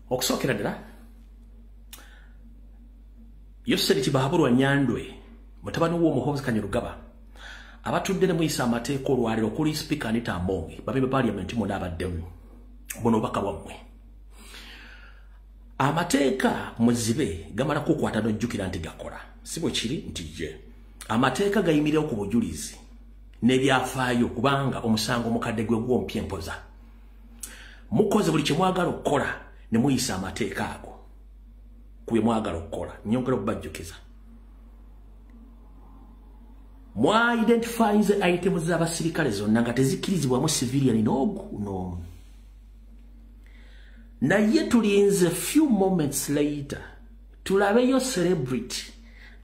Okusokera ddala Yoseri Kibahabulwa Nyandwe mutabani w'omuhozi Kanyarugaba abatudde ne muyisa amateeka olwaliro okuli Speaker Anita Among babe Parliament mu n'abaddemu buno baka wammwe amateeka muzibe gamala kukwata n'ojjukira nti gakola si bwe kiri nti je amateeka gayimirira ku bujulizi n'ebyafaayo kubanga omusango mukadde gwe gw'ompya empoza mukoze buli kye mwagala okukola ne muyisa amateeka ago kuye mwagala okukola nyongera okubajjukiza mwa identifies items z'abasirikale zonna nga tezikirizibwamu civilian n'omu naye tulinze few moments later tulabeyo celebrity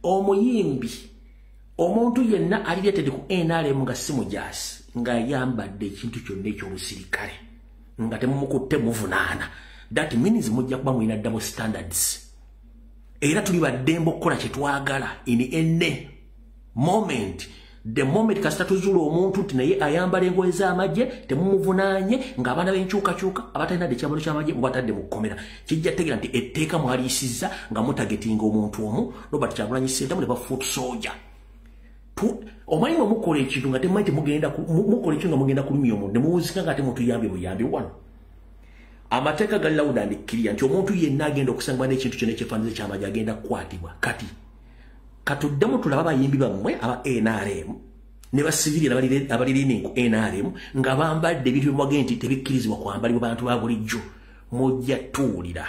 omuyimbi omuntu yenna alireted ku NRM nga si mujasi nga yambadde ekintu kyonna eky'omusirikale nga temumukutte muvunaana that means mujja kuba mulina double standards era tuli baddembe okukola kye twagala in any moment the moment kasita tuzuula omuntu nti naye ayambala engoye z'amagye temumuvunaanye ng'abaana b'enkyukakyuka abatalina de kyambalo ky'amagye mubatadde mu kkomera kijja tegera nti etteeka mwaliisizza nga mutagetinga omuntu omu Robert Kyagulanyi Ssentamu ne ba foot soldier omanyi bwe mukola ekintu nga temumanyi mukola ekintu nga mugenda kulumya omuntu ne muwuzika nga ate mutuyambye buyambi wano amateeka gali lawuda andikkirira nti omuntu yenna agenda okusangibwa n'ekintu kyonna ekyefaananiza ky'amagye agenda kukwatibwa kati katuddemu tulaba abayimbi bammwe aba NRM ne basivili abalirini ku NRM nga bambadde ebintu by'omwage nti tebikkirizibwa kwambalibwa bantu ba bulijjo mujja tuwulira